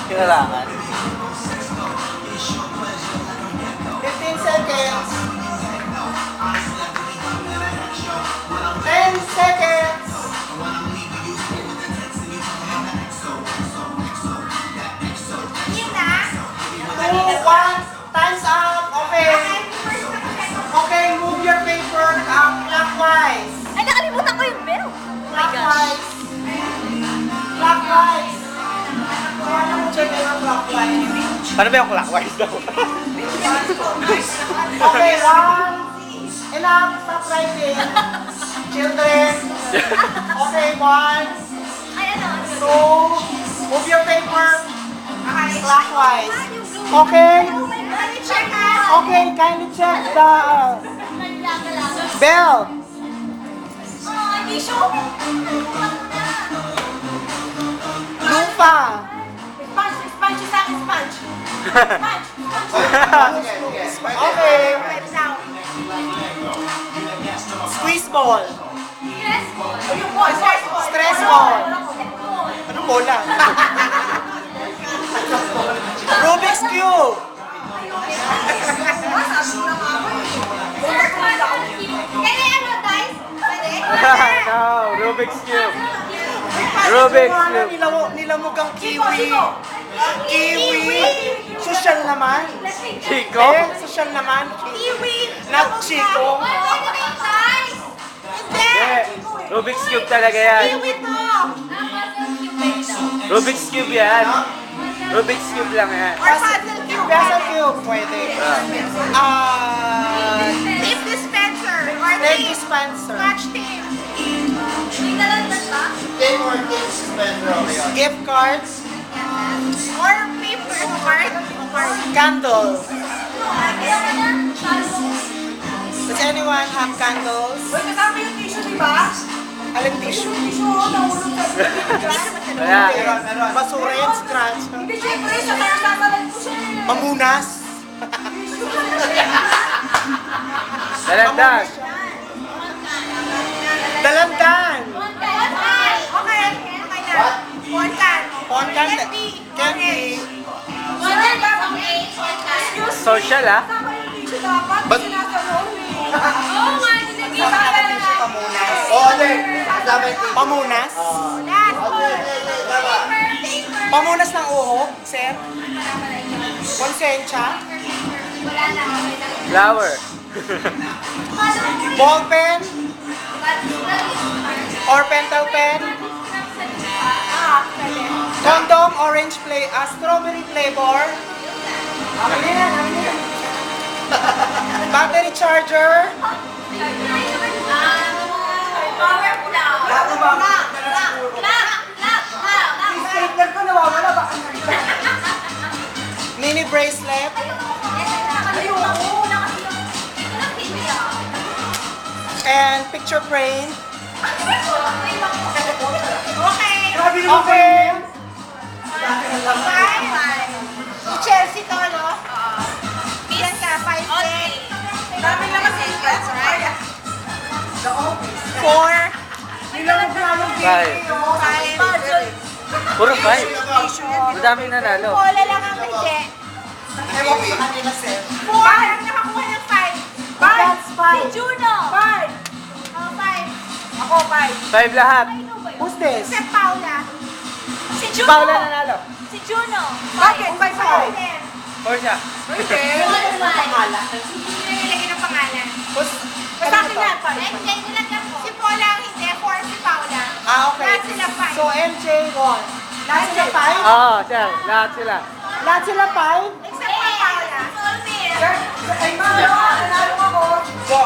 Kailangan. 15 seconds. 10 seconds. Two, one. Time's up. Okay. Okay, move your paper clockwise. Ay, nakalimutan ko yung bell. Oh my gosh. Clockwise. Clockwise. Kaya mo check yung clockwise. Paano ba yung clockwise daw? Okay, one. Enough. Stop writing. Children. Okay, one. Ay, ano? Two. Move your paper clockwise. Okay? Check ha. Okay, kindly check the bell. Oh, hindi show. Lupa. Sponge sa akin, sponge. Sponge. Okay. Right now. Squeeze ball. Stress ball. Yung ball. Stress ball. Stress ball. Anong bola? Rubik's Cube. Kaya ano, guys? Pwede? No, Rubik's Cube. Rubik's Cube. Nilamog ang kiwi. Kiwi. Social naman. Chico? Social naman. Kiwi. Not Chico. Guys. Hindi. Hindi. Rubik's Cube talaga yan. Kiwi to. Rubik's Cube yan. Rubik's Cube lang yan. Or puzzle cube. Puzzle Cube. Pwede. Tape dispenser. Or Tape tape. dispenser. Scotch tape. May nalandan ba? Gift cards. Or paper. Card. Candles. Does anyone have candles? Uy, kasama yung tissue, di ba? Aling tissue? Tissue, nahulog sa Wala. Basura yan, scratch. Hindi, syempre, sa kaya sasalan ko siya eh. Mamunas. Dalandan. Dalandan. Okay. What? Poncan. Poncan. Candy. Candy. Social ah. Kasama yung tissue dapat, But- kasi nasa roll eh. Oo nga, dinagay Sama pa natin tissue pamunas. Pamunas? Pamunas ng uho, sir? Konsensya? Wala na. Flower. Ballpen? Or pentel pen? Condom, orange strawberry flavor? Battery charger? Power flower. Stapler ko, nawawala ba? Mini bracelet? And picture frame? Okay. Grabe naman Okay. Si Chelsea to, no? Bilang ka, 5 cents. Dami naman sa ingat. Four? Nilamog na yung Five. Puzzle. Puro five. Madaming nanalo. Bola lang ang hindi. Ewan ko sa kanila, sir. 4. Ang nakakuha ng 5. That's Si five. Juno. 5. Oh, 5. Ako, 5. Five lahat. Who's this? Si Paula. Si Si Juno. Paula nanalo. Si Juno. Bakit? 5 ako. Four siya. Hindi. Pangalan. Nilagay ng pangalan. Who's, Sa akin yan, 5. MJ nilagyan mo. Si Paula ang hindi. 4 si Paula. okay. Lahat sila 5. So, MJ won. Lahat sila five? Oo, siya. Lahat sila. Lahat sila five? Except for Paula. Solvir. Ay, nanalo ako. Go.